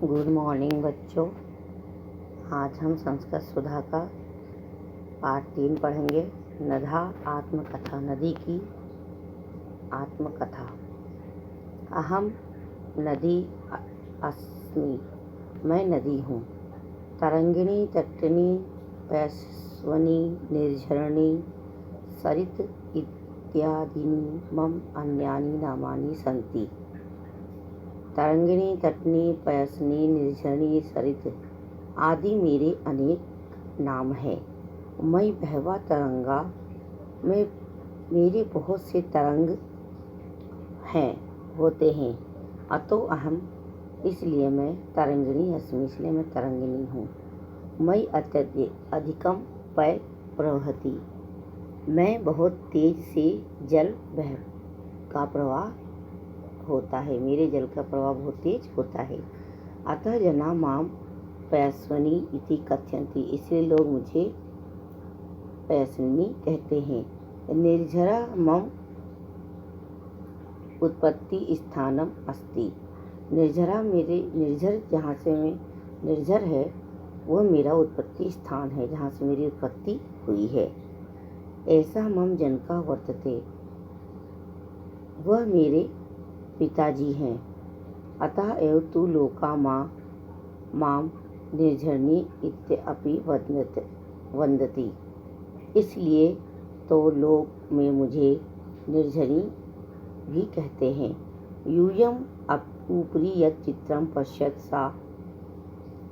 Good morning बच्चों। आज हम संस्कृत सुधा का पाठ 3 पढ़ेंगे। नधा आत्मकथा, नदी की आत्मकथा। अहम नदी अस्मि, मैं नदी हूँ। तरंगिणी तटिनी पैस्वनी निर्झरणी सरित इत्यादीनि मम अन्यानि नामानि सन्ति। तरंगिणी तटनी पयसनी निर्झरणी सरित आदि मेरे अनेक नाम हैं। मैं बहवा तरंगा, मैं मेरे बहुत से तरंग होते हैं। अतो अहम, इसलिए मैं तरंगिणी अस्मि, इसलिए मैं तरंगिणी हूँ। मैं अधिकम पय प्रवहति, मैं बहुत तेज से जल का प्रवाह होता है, मेरे जल का प्रवाह बहुत तेज होता है। अतः जना माम पयस्विनी इति कथयन्ति, इसलिए लोग मुझे पयस्विनी कहते हैं। निर्झरा मम उत्पत्ति स्थानम अस्ति, निर्झरा मेरे निर्झर जहाँ से मैं निर्झर है वह मेरा उत्पत्ति स्थान है, जहाँ से मेरी उत्पत्ति हुई है। ऐसा मम जनका वर्तते, वह मेरे पिताजी हैं। अतः एव तु लोका माम निर्झरणी इत्यपि वदन्ति, इसलिए तो लोग में मुझे निर्झरी भी कहते हैं। यूयम ऊपरी यत् चित्रम पश्यत सा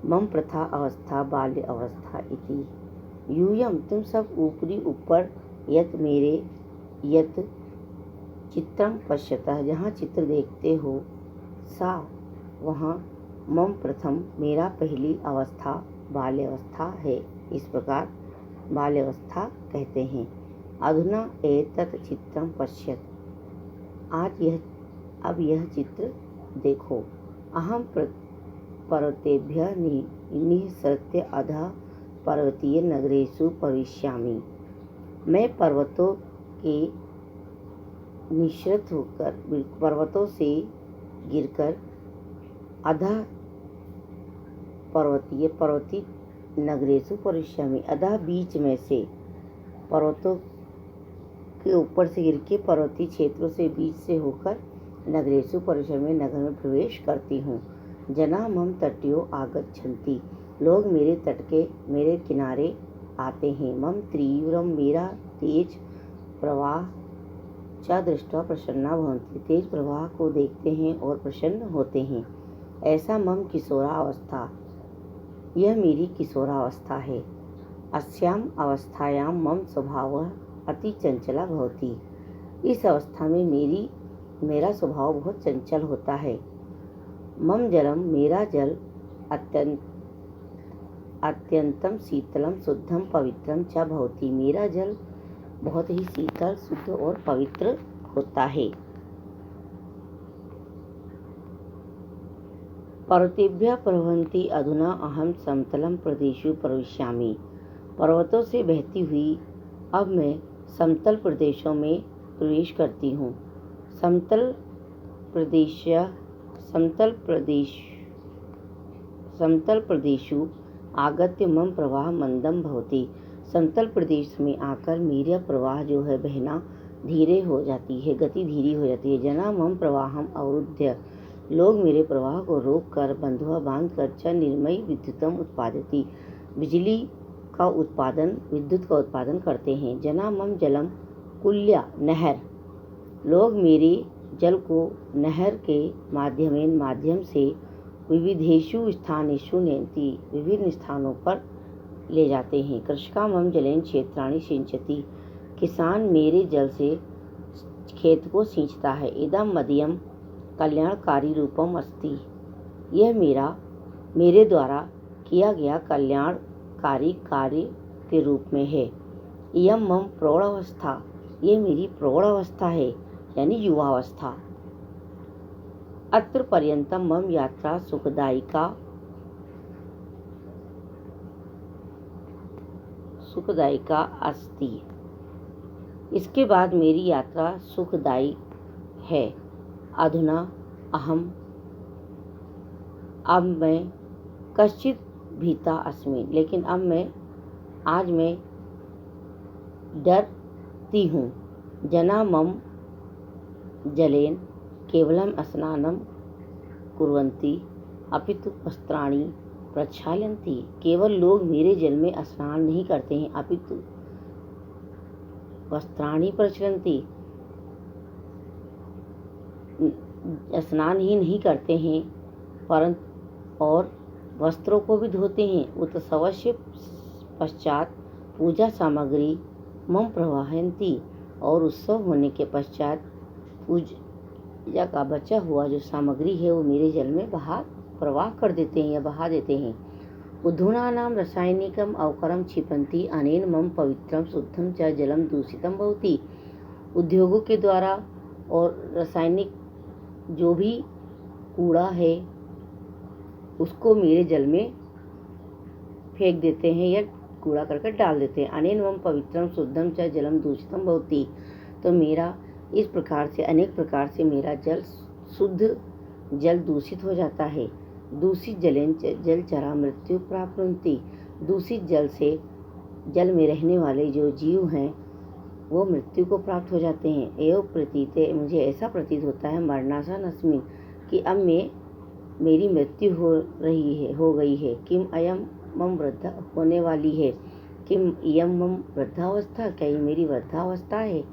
मम प्रथा अवस्था बाल्य अवस्था इति। यूयम, तुम सब ऊपर यत् मेरे यत् चित्रम पश्यतः, जहाँ चित्र देखते हो, सा वहाँ मम प्रथम मेरा पहली अवस्था बाल्यावस्था है, इस प्रकार बाल्यावस्था कहते हैं। अधुना एतत् चित्रम पश्यत, अब यह चित्र देखो। अहम पर्वतेभ्यः निःसृत्य अधः पर्वतीय नगरेषु प्रविश्यामि, मैं पर्वतों के निःसृत होकर, पर्वतों से गिरकर अधः पर्वतीय नगरेषु प्रविश्यामि, अधः बीच में से, पर्वतों के ऊपर से गिर के पर्वतीय क्षेत्रों से बीच से होकर नगरेषु प्रविश्यामि, नगर में प्रवेश करती हूँ। जना मम तट्यो आगच्छन्ति, लोग मेरे तट के मेरे किनारे आते हैं। मम तीव्रम, मेरा तेज प्रवाह च दृष्ट्वा प्रसन्ना भवन्ति, तेज प्रवाह को देखते हैं और प्रसन्न होते हैं। ऐसा मम किशोरावस्था, यह मेरी किशोरावस्था है। अस्याम अवस्थायाम मम स्वभावः अति चंचला भवति, इस अवस्था में मेरा स्वभाव बहुत चंचल होता है। मम जलम, मेरा जल अत्यंतम शीतलम शुद्धम पवित्रम च भवति, मेरा जल बहुत ही शीतल, शुद्ध और पवित्र होता है। पर्वतेभ्यः प्रवहन्ति, अधुना अहम समतलम प्रदेशेषु प्रविश्यामि, पर्वतों से बहती हुई अब मैं समतल प्रदेशों में प्रवेश करती हूँ। समतल प्रदेशु आगत्य मम प्रवाह मंदम भवति, समतल प्रदेश में आकर मेरा प्रवाह जो है बहना धीरे हो जाती है, गति धीरे हो जाती है। जना मम प्रवाहम अवरुद्ध्य, लोग मेरे प्रवाह को रोक कर बंधुआ बांध कर च निर्मयी विद्युतम उत्पादति, बिजली का उत्पादन, विद्युत का उत्पादन करते हैं। जना मम जलम कुल्या, नहर, लोग मेरे जल को नहर के माध्यम से विविधेषु स्थानेषु नयन्ति, विभिन्न स्थानों पर ले जाते हैं। कृषका मम जलेन क्षेत्राणि सिंचति, किसान मेरे जल से खेत को सींचता है। इदम मदीयम कल्याणकारी रूपम अस्ति, यह मेरे द्वारा किया गया कल्याणकारी कार्य के रूप में है। इयम मम प्रौढ़ावस्था, ये मेरी प्रौढ़ावस्था है, यानी युवावस्था। अत्र पर्यंतम मम यात्रा सुखदायिका अस्ति, इसके बाद मेरी यात्रा सुखदायी है। अधुना अहम अब मैं कश्चित भीता अस्मि, लेकिन आज मैं डरती हूँ। जना मम जलेन केवलम स्नानं कुर्वन्ति अपितु वस्त्राणि प्रक्षालयन्ति। केवल लोग मेरे जल में स्नान नहीं करते हैं, अपितु वस्त्राणि प्रक्षालयन्ति, स्नान ही नहीं करते हैं परंतु और वस्त्रों को भी धोते हैं। उत्सवस्य पश्चात पूजा सामग्री मम प्रवाहयन्ति, और उत्सव होने के पश्चात पूजा का बचा हुआ जो सामग्री है वो मेरे जल में प्रवाह कर देते हैं या बहा देते हैं। उद्धूणानां रासायनिकम अवकरम क्षिपन्ति अनेन मम पवित्रम शुद्धम च जलम दूषितम भवति। उद्योगों के द्वारा और रासायनिक जो भी कूड़ा है उसको मेरे जल में फेंक देते हैं या कूड़ा करकट डाल देते हैं। अनेन मम पवित्रम शुद्धम च जलम दूषितम भवति, तो मेरा इस प्रकार से अनेक प्रकार से मेरा शुद्ध जल दूषित हो जाता है। दूषित जलेन जलचरा मृत्यु प्राप्नुवन्ति, दूषित जल से जल में रहने वाले जो जीव हैं वो मृत्यु को प्राप्त हो जाते हैं। एवं प्रतीते, मुझे ऐसा प्रतीत होता है मरणासन अस्मि, कि अब मेरी मृत्यु हो गई है। किम अयम मम वृद्धा होने वाली है, किम इयम मम वृद्धावस्था, क्या ये मेरी वृद्धावस्था है।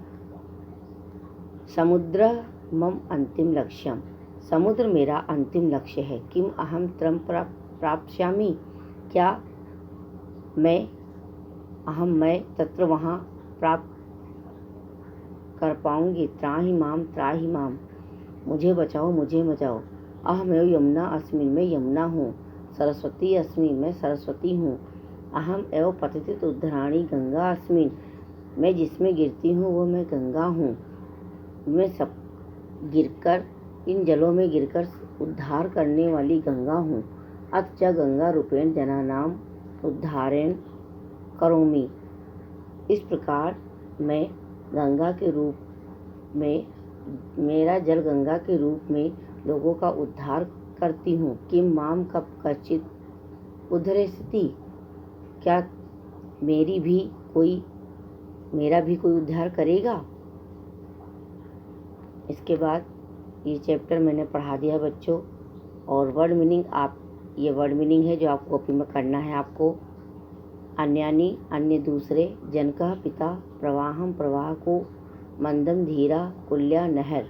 समुद्र मम अंतिम लक्ष्यम, समुद्र मेरा अंतिम लक्ष्य है। किम अहम त्रम प्राप्स्यामि, क्या मैं तत्र वहाँ प्राप्त कर पाऊंगी। त्राहि माम, मुझे बचाओ, मुझे बचाओ। अहमेव यमुना अस्मि, मैं यमुना हूँ। सरस्वती अस्मि, मैं सरस्वती हूँ। अहम एव पतित उद्धराणि गंगा अस्मि, मैं जिसमें गिरती हूँ वो मैं गंगा हूँ। मैं सब गिरकर इन जलों में गिरकर उद्धार करने वाली गंगा हूँ। अथ च गंगा रूपेण जनानाम उद्धारेण करोमि, इस प्रकार मैं गंगा के रूप में, मेरा जल गंगा के रूप में लोगों का उद्धार करती हूँ। किम माम कब कचित उद्धरेति, क्या मेरा भी कोई उद्धार करेगा। इसके बाद ये चैप्टर मैंने पढ़ा दिया बच्चों, और वर्ड मीनिंग ये वर्ड मीनिंग है जो आपको कॉपी में करना है आपको। अन्यानी, अन्य दूसरे, जनकः पिता, प्रवाहम प्रवाह को, मंदम धीरा, कुल्या नहर,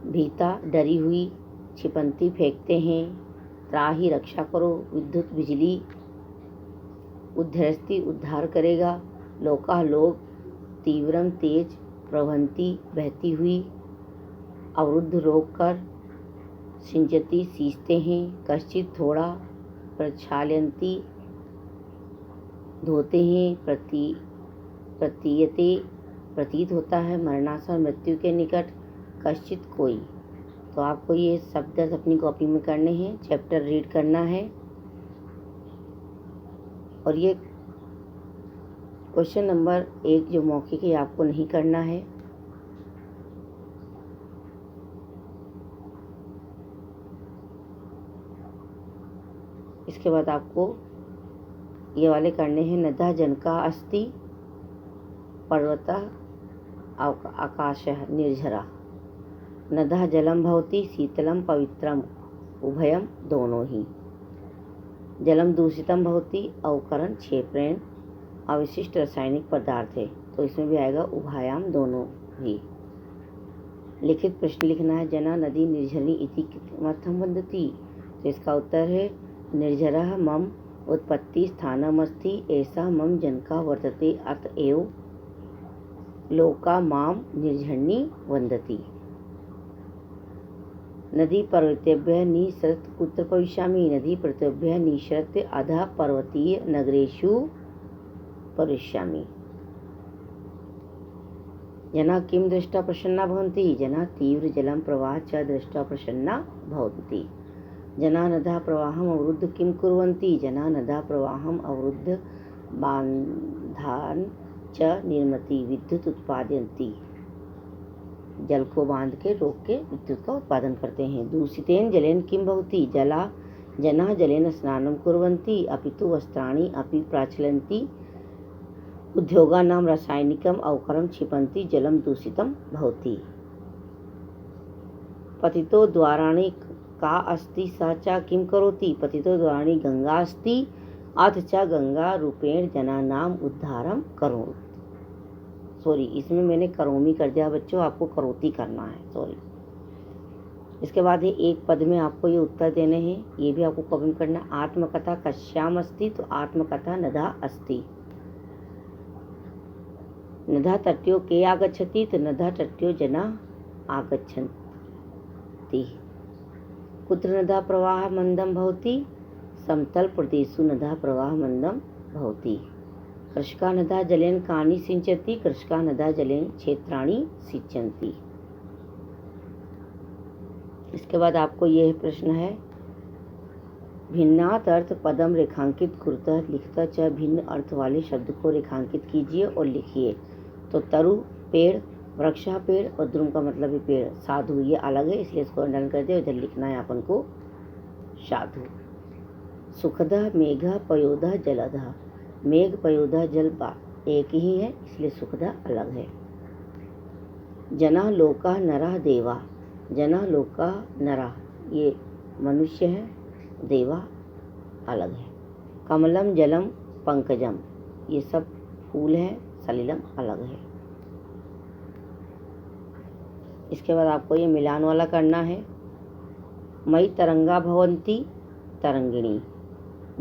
भीता डरी हुई, छिपंती फेंकते हैं, त्राही रक्षा करो, विद्युत बिजली, उद्धरस्ती उद्धार करेगा, लोका लोग, तीव्रम तेज, प्रवहंती बहती हुई, अवरुद्ध रोककर, सिंचती सींचते हैं, कश्चित थोड़ा, प्रक्षालयन्ति धोते हैं, प्रतीयते प्रतीत होता है, मरणासन मृत्यु के निकट, कश्चित कोई। तो आपको ये शब्द अपनी कॉपी में करने हैं, चैप्टर रीड करना है। और ये क्वेश्चन नंबर 1 जो मौखिक है आपको नहीं करना है। इसके बाद आपको ये वाले करने हैं। नदा जनका अस्ति पर्वतः आकाशः निर्झरा, नदा जलम भवति शीतलम पवित्रम, उभयम दोनों ही। जलम दूषितम भवति अवकरण क्षेप्रेण, अवशिष्ट रासायनिक पदार्थ है, तो इसमें भी आएगा उभयाम दोनों ही। लिखित प्रश्न लिखना है। जना नदी निर्झरी इति किमर्थम वदति, तो इसका उत्तर है निर्झरः मम उत्पत्ति स्थानमस्ति, ऐसा मम जनका वर्तते, अतएव लोका माम निर्झरणी वन्दति। नदी पर्वतेभ्यः निःसृत्य कुत्र भविष्यामि, नदी पर्वतेभ्यः निःसृत्य अधः पर्वतीय नगरेषु भविष्यामि। जना किं दृष्ट्वा प्रसन्ना भवन्ति, जना तीव्र जलं प्रवाह च दृष्ट्वा प्रसन्ना भवन्ति। जना नदा प्रवाहम अवरुद्ध किं कुर्वन्ति, जना नदा प्रवाहम अवरुद्ध बान्धान च निर्मति विद्युत उत्पादयन्ति। जल को बांध के रोक के विद्युत का उत्पादन करते हैं। दूषितेन जलेन किम भवति जना जलेन स्नानं कुर्वन्ति अपितु वस्त्राणि अपि प्राचलन्ति उद्योगानां रासायनिकम् अवकरं क्षिपन्ति जलं दूषितं भवति। पतितो द्वाराणि का अस्ति स च किं करोति पतितो द्वाराणि गंगा अस्ति अथ च गंगा रूपेण जनानाम उद्धारम करो। सॉरी, इसमें मैंने करोमी कर दिया बच्चों, आपको करोती करना है, सॉरी। इसके बाद ये एक पद में आपको ये उत्तर देने हैं, ये भी आपको कॉपी करना। आत्मकथा कश्याम अस्ति तो आत्मकथा नदा अस्ति। नदा तट्यो के आगच्छति तो नदा तट्यो जना आगच्छन्ति। कुत्र नदा प्रवाह मंदम भवति समतल प्रदेशु नदा प्रवाह मंदम भवति। कृषका नदा जलेन कानि सिंचति कृषका नदा जलेन क्षेत्राणि सिंचन्ति। इसके बाद आपको यह प्रश्न है, भिन्नात् अर्थ पदम रेखांकित कुरुतः लिखता च भिन्न अर्थ वाले शब्द को रेखांकित कीजिए और लिखिए। तो तरु पेड़, वृक्षा पेड़ और द्रुम का मतलब है पेड़, साधु ये अलग है इसलिए इसको अंडरलाइन कर दिया, इधर लिखना है अपन को साधु। सुखदः मेघ पयोदः जलदः, मेघ पयोदः जल एक ही है इसलिए सुखदः अलग है। जना लोका नरा देवा, जना लोका नरा ये मनुष्य है, देवा अलग है। कमलम जलम पंकजम ये सब फूल है, सलिलम अलग है। इसके बाद आपको ये मिलान वाला करना है। मई तरंगा भवंती तरंगिणी,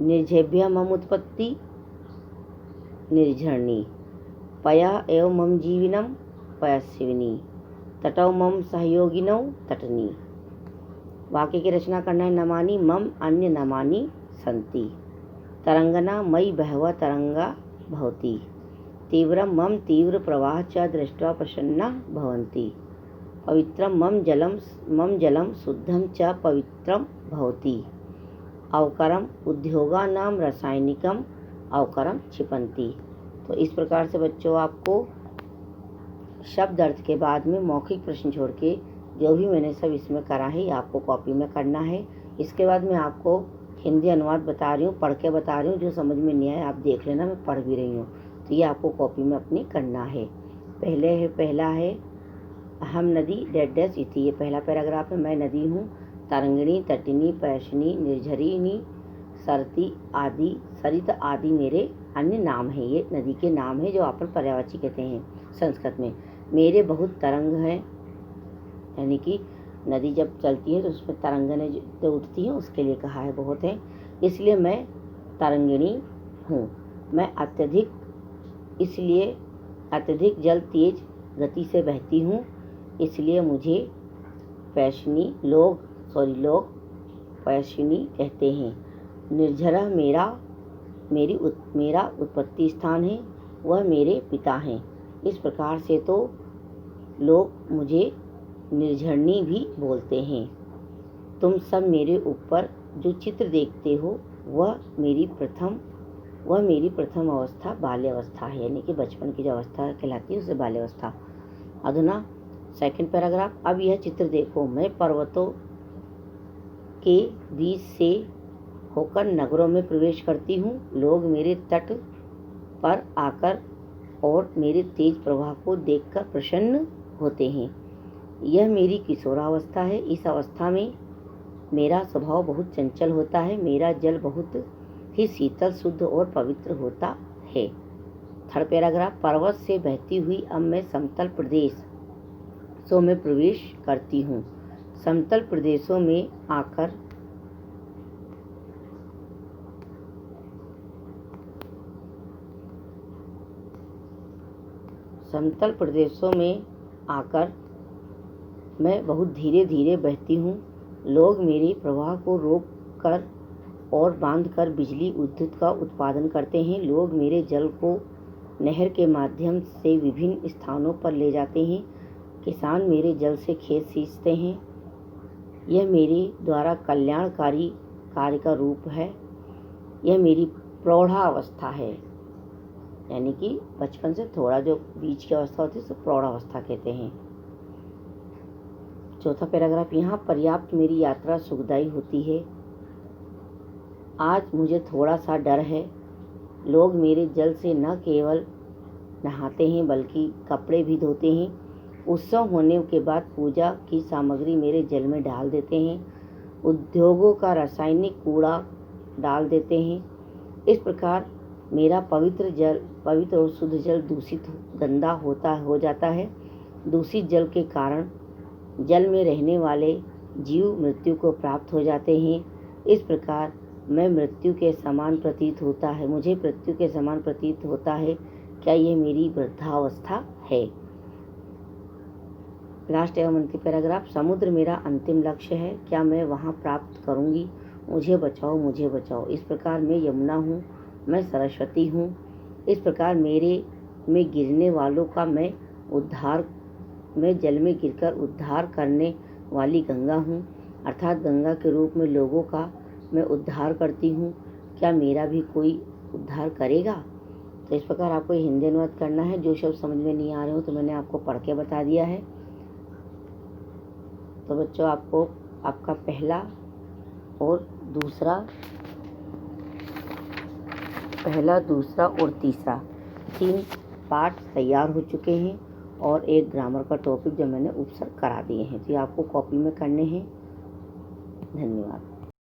निर्झेभ्य मम उत्पत्ति निर्झरणी, पया एव मम जीविनम पयस्विनी, तटौ मम सहयोगिनौ तटनी। वाक्य की रचना करना है। नमानि मम अन्य नमानि सन्ति, तरंगना मयि बहवः तरंगा भवति, तीव्रम मम तीव्र प्रवाह च दृष्ट्वा प्रसन्ना भवन्ति, पवित्रम मम जलम शुद्धम च पवित्रम भवति, अवकरम उद्योगानां रासायनिकम अवकरम क्षिपन्ति। तो इस प्रकार से बच्चों आपको शब्द अर्थ के बाद में मौखिक प्रश्न छोड़ के जो भी मैंने सब इसमें करा है आपको कॉपी में करना है। इसके बाद मैं आपको हिंदी अनुवाद बता रही हूँ, पढ़ के बता रही हूँ, जो समझ में नहीं आया आप देख लेना, मैं पढ़ भी रही हूँ। तो ये आपको कॉपी में अपनी करना है। पहला है अहम नदी डैश डैश इति, ये पहला पैराग्राफ है। मैं नदी हूँ, तरंगिणी तटिनी पैशनी निर्झरिणी सरती आदि सरित आदि मेरे अन्य नाम हैं। ये नदी के नाम है जो अपन पर्यायवाची कहते हैं संस्कृत में। मेरे बहुत तरंग हैं, यानी कि नदी जब चलती है तो उसमें तरंगने जो उठती हैं उसके लिए कहा है बहुत है, इसलिए मैं तरंगिणी हूँ। मैं अत्यधिक जल तेज गति से बहती हूँ, इसलिए मुझे लोग पैशिनी कहते हैं। निर्झरा मेरा उत्पत्ति स्थान है, वह मेरे पिता हैं। इस प्रकार से तो लोग मुझे निर्झरणी भी बोलते हैं। तुम सब मेरे ऊपर जो चित्र देखते हो वह मेरी प्रथम अवस्था बाल्यावस्था है, यानी कि बचपन की जो अवस्था कहलाती है उसे बाल्यावस्था। अधुना सेकंड पैराग्राफ। अब यह चित्र देखो, मैं पर्वतों के बीच से होकर नगरों में प्रवेश करती हूँ। लोग मेरे तट पर आकर और मेरे तेज प्रवाह को देखकर प्रसन्न होते हैं। यह मेरी किशोरावस्था है। इस अवस्था में मेरा स्वभाव बहुत चंचल होता है। मेरा जल बहुत ही शीतल, शुद्ध और पवित्र होता है। Third paragraph. पर्वत से बहती हुई अब मैं समतल प्रदेशों में प्रवेश करती हूँ। समतल प्रदेशों में आकर मैं बहुत धीरे धीरे बहती हूँ। लोग मेरे प्रवाह को रोक कर और बांध कर बिजली विद्युत का उत्पादन करते हैं। लोग मेरे जल को नहर के माध्यम से विभिन्न स्थानों पर ले जाते हैं। किसान मेरे जल से खेत सींचते हैं। यह मेरे द्वारा कल्याणकारी कार्य का रूप है। यह मेरी प्रौढ़ावस्था है, यानी कि बचपन से थोड़ा जो बीच की अवस्था होती है उसे प्रौढ़ावस्था कहते हैं। चौथा पैराग्राफ, यहाँ पर्याप्त मेरी यात्रा सुखदायी होती है। आज मुझे थोड़ा सा डर है। लोग मेरे जल से न केवल नहाते हैं बल्कि कपड़े भी धोते हैं। उत्सव होने के बाद पूजा की सामग्री मेरे जल में डाल देते हैं। उद्योगों का रासायनिक कूड़ा डाल देते हैं। इस प्रकार मेरा पवित्र और शुद्ध जल दूषित गंदा हो जाता है। दूषित जल के कारण जल में रहने वाले जीव मृत्यु को प्राप्त हो जाते हैं। इस प्रकार मुझे मृत्यु के समान प्रतीत होता है। क्या ये मेरी वृद्धावस्था है? लास्ट एवं अंतिम पैराग्राफ, समुद्र मेरा अंतिम लक्ष्य है। क्या मैं वहाँ प्राप्त करूँगी? मुझे बचाओ, मुझे बचाओ। इस प्रकार मैं यमुना हूँ, मैं सरस्वती हूँ। इस प्रकार मेरे में गिरने वालों का मैं जल में गिरकर उद्धार करने वाली गंगा हूँ, अर्थात गंगा के रूप में लोगों का मैं उद्धार करती हूँ। क्या मेरा भी कोई उद्धार करेगा? तो इस प्रकार आपको हिंदी अनुवाद करना है। जो शब्द समझ में नहीं आ रहे हो तो मैंने आपको पढ़ के बता दिया है। तो बच्चों, आपको आपका पहला दूसरा और तीसरा 3 पार्ट तैयार हो चुके हैं और एक ग्रामर का टॉपिक जो मैंने उपसर्ग करा दिए हैं। तो ये आपको कॉपी में करने हैं। धन्यवाद।